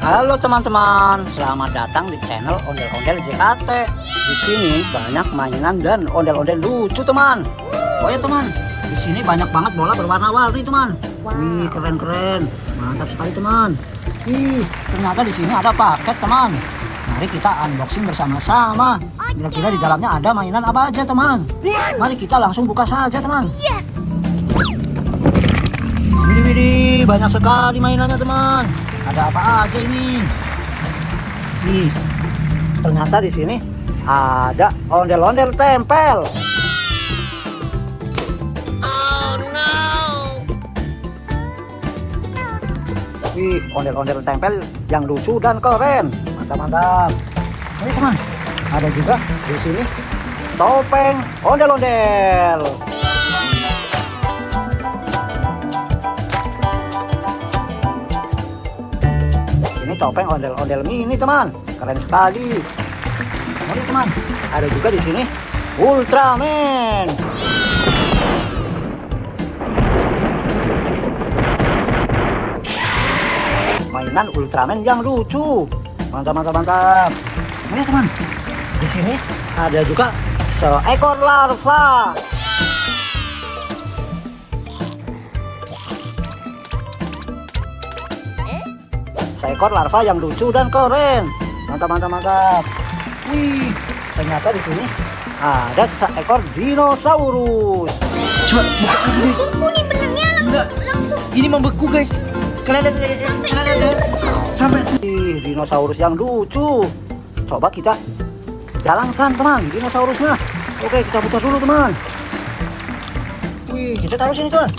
Halo teman-teman, selamat datang di channel Ondel-Ondel JKT. Di sini banyak mainan dan ondel-ondel lucu, teman. Oh ya teman, di sini banyak banget bola berwarna-warni, teman. Wih, keren-keren, mantap sekali, teman. Wih, ternyata di sini ada paket, teman. Mari kita unboxing bersama-sama. Kira-kira di dalamnya ada mainan apa aja, teman? Mari kita langsung buka saja, teman. Yes. Widih, banyak sekali mainannya, teman. Ada apa aja ini? Nih, ternyata di sini ada ondel-ondel tempel. Oh no. Wih, ondel-ondel tempel yang lucu dan keren. Mantap-mantap. Ini teman, ada juga di sini topeng ondel-ondel. Topeng ondel-ondel mini, teman, keren sekali. Kemudian teman, ada juga di sini Ultraman. Mainan Ultraman yang lucu, mantap, mantap, mantap. Kemudian teman, di sini ada juga seekor larva. Seekor larva yang lucu dan keren. Mantap, mantap, mantap. Wih, ternyata di sini ada seekor dinosaurus. Coba buka lagi guys. Ini benernya Enggak, ini membeku guys. Kalian ada sampai tuh. Wih, dinosaurus yang lucu. Coba kita jalankan, teman, dinosaurusnya. Oke, kita putar dulu, teman. Wih, kita taruh sini, teman.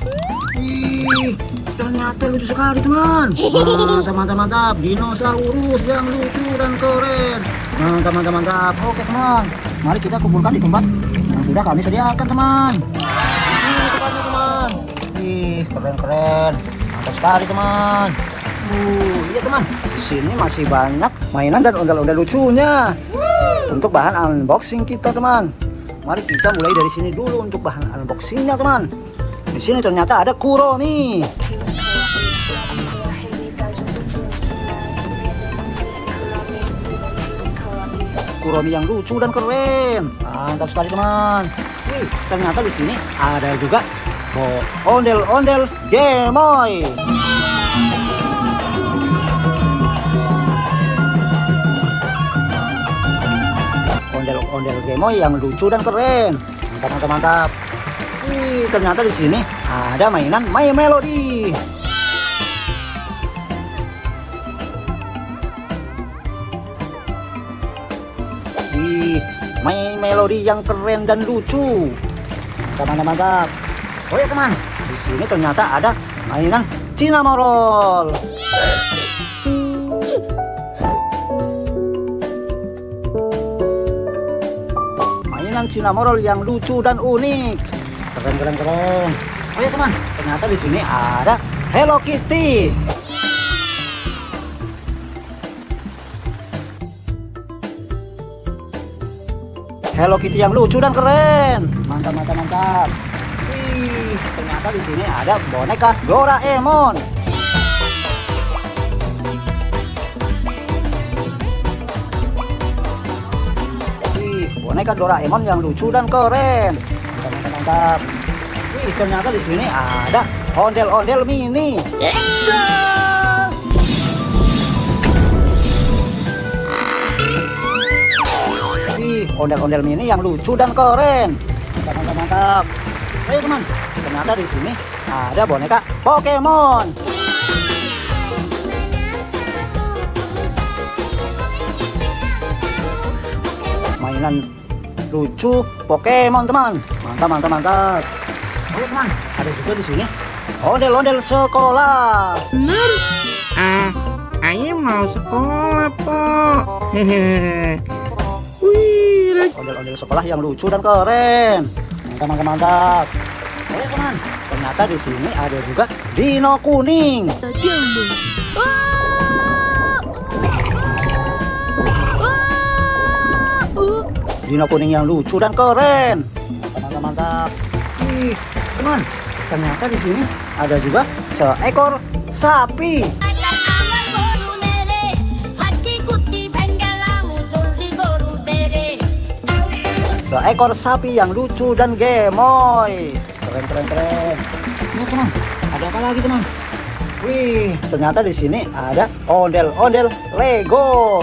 Wih, ternyata lucu sekali, teman. Mantap, mantap, mantap. Dinosaurus yang lucu dan keren. Mantap, mantap, mantap. Oke, teman, mari kita kumpulkan di tempat yang sudah kami sediakan, teman. Di sini tempatnya, teman. Wih, keren, keren. Mantap sekali, teman. Iya, teman. Di sini masih banyak mainan dan ondel-ondel lucunya. Untuk bahan unboxing kita, teman. Mari kita mulai dari sini dulu untuk bahan unboxingnya, teman. Di sini ternyata ada Kuromi. Kuromi yang lucu dan keren. Mantap sekali, teman. Wih, ternyata di sini ada juga ondel-ondel Gemoy. Ondel-ondel Gemoy yang lucu dan keren. Mantap, mantap, mantap. Wih, ternyata di sini ada mainan My Melody. Wih, My Melody yang keren dan lucu. Mantap, mantap, mantap. Oh ya, teman, di sini ternyata ada mainan Cinnamoroll. Mainan Cinnamoroll yang lucu dan unik. Keren, keren, keren. Oh ya, teman, ternyata di sini ada Hello Kitty. Hello Kitty yang lucu dan keren. Mantap, mantap, mantap. Wih, ternyata di sini ada boneka Doraemon. Wih, boneka Doraemon yang lucu dan keren. Mantap. Wih, ternyata di sini ada ondel-ondel mini. Let's go. Wih, ondel-ondel mini yang lucu dan keren. Mantap, mantap, mantap. Ayo, teman, ternyata di sini ada boneka Pokemon. Mainan lucu Pokemon, teman. Mantap, mantap, mantap. Oke, teman, ada juga di sini ondel-ondel sekolah. Ayah mau sekolah, Pak. Hehehe. Wih, Ondel-ondel sekolah yang lucu dan keren. Mantap, mantap, mantap. Oke, teman, ternyata di sini ada juga Dino kuning. Dino kuning yang lucu dan keren. Mantap, mantap, mantap. Wih, teman, ternyata di sini ada juga seekor sapi. seekor sapi yang lucu dan gemoy. Keren keren keren. Ini teman, ada apa lagi teman? Wih, ternyata di sini ada ondel-ondel Lego.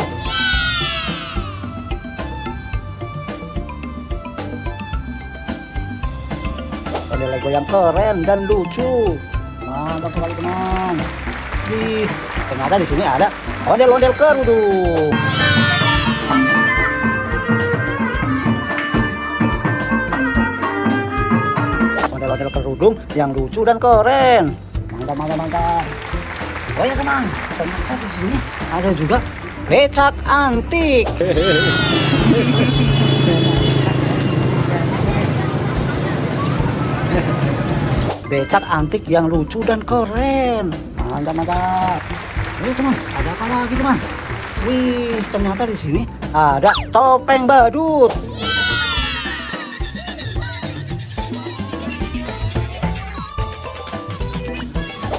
Ondel Lego yang keren dan lucu. Mantap sekali teman. Wih, ternyata di sini ada ondel-ondel kerudung. Ondel-ondel kerudung yang lucu dan keren. Mantap, mantap, mantap. Oh ya teman, ternyata di sini ada juga becak antik. Becak antik yang lucu dan keren. Mantap, mantap. Ini teman, ada apa lagi teman? Wih, ternyata di sini ada topeng badut.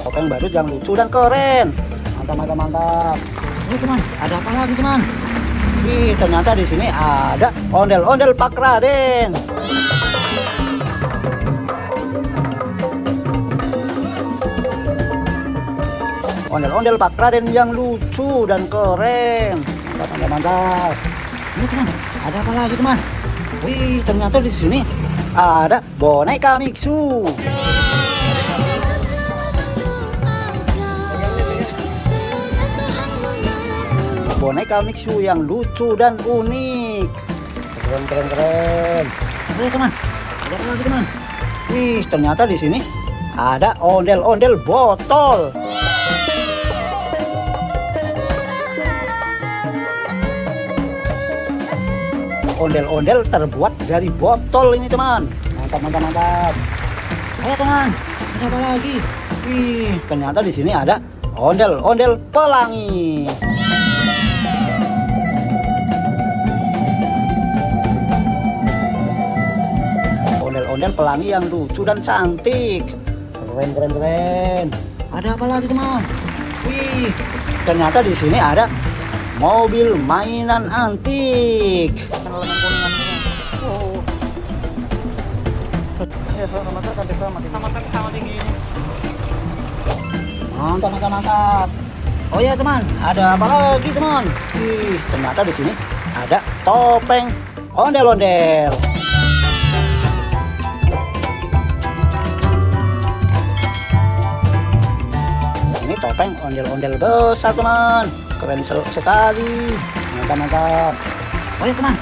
Topeng badut yang lucu dan keren. Mantap, mantap, mantap. Ini teman, ada apa lagi teman? Wih, ternyata di sini ada ondel-ondel Pak Raden. Ondel-ondel Pak Raden yang lucu dan keren. Mantap, mantap, mantap. Ini teman, ada apa lagi teman? Wih, ternyata di sini ada boneka Mixu. Boneka Mixu yang lucu dan unik. Keren, keren, keren. Oke teman, ada apa lagi teman? Wih, ternyata di sini ada ondel-ondel botol. Ondel-ondel terbuat dari botol ini teman. Mantap, mantap, mantap. Ayo teman, ada apa lagi? Wih, ternyata di sini ada ondel-ondel pelangi. Ondel-ondel pelangi yang lucu dan cantik. Keren, keren, keren. Ada apa lagi teman? Wih, ternyata di sini ada mobil mainan antik. Mantap, mantap, mantap. Oh ya teman, ada apa lagi teman? Ih, ternyata di sini ada topeng ondel-ondel. Ini topeng ondel-ondel besar teman. Keren sekali. Mantap, mantap. Oh ya teman,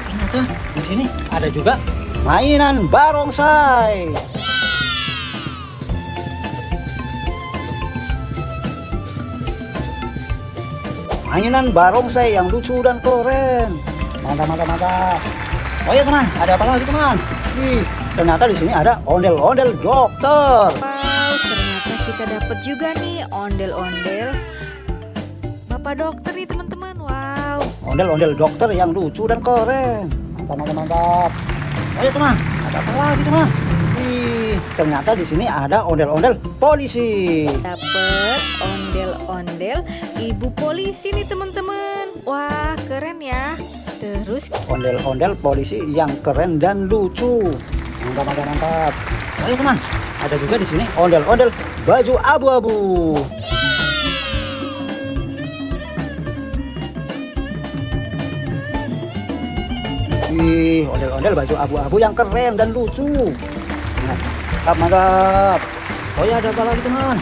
ternyata di sini ada juga mainan barongsai. Mainan barongsai yang lucu dan keren. Mantap, mantap, mantap. Oh ya teman, ada apa lagi teman? Wih, ternyata di sini ada ondel-ondel dokter. Wow, ternyata kita dapat juga nih ondel-ondel Bapak dokter nih teman-teman. Wow. Ondel-ondel dokter yang lucu dan keren. Mantap, mantap, mantap. Oh ya teman, ada apa lagi teman? Wih, ternyata di sini ada ondel-ondel polisi. Dapat ondel-ondel ibu polisi nih teman-teman. Wah, keren ya. Terus Ondel-ondel polisi yang keren dan lucu. Mantap, mantap, mantap. Oh ya teman, ada juga di sini ondel-ondel baju abu-abu. Ih, ondel-ondel baju abu-abu yang keren dan lucu. Mantap, mantap. Oh ya, ada apa lagi teman?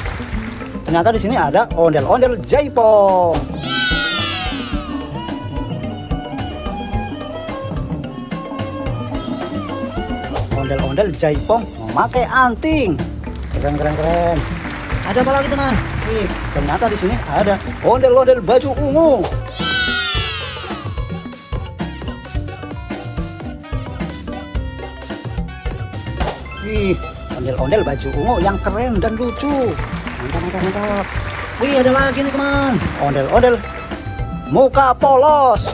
Ternyata di sini ada ondel-ondel jaipong. Ondel-ondel jaipong memakai anting. Keren, keren, keren. Ada apa lagi teman? Ih, ternyata di sini ada ondel-ondel baju ungu. Wih, ondel-ondel baju ungu yang keren dan lucu. Mantap, mantap, mantap. Wih, ada lagi nih teman. Ondel-ondel muka polos.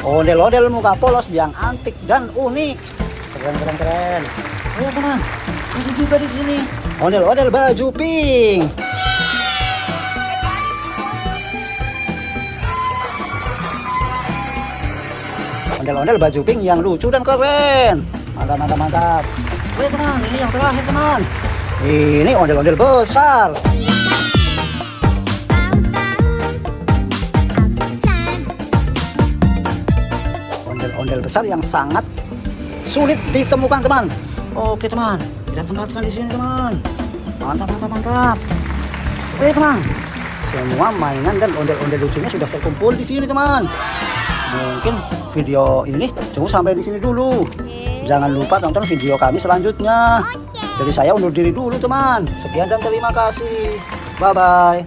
Ondel-ondel muka polos yang antik dan unik. Keren, keren, keren. Ayo teman, ada juga di sini ondel-ondel baju pink. ondel-ondel baju pink yang lucu dan keren. Mantap, mantap, mantap. Oke teman, ini yang terakhir teman. Ini ondel-ondel besar. Ondel-ondel besar yang sangat sulit ditemukan teman. Oke teman, kita tempatkan di sini teman. Mantap, mantap, mantap. Oke teman, semua mainan dan ondel-ondel lucunya sudah terkumpul di sini teman. Mungkin video ini cukup sampai di sini dulu. Jangan lupa tonton video kami selanjutnya. Jadi saya undur diri dulu teman. Sekian dan terima kasih. Bye bye.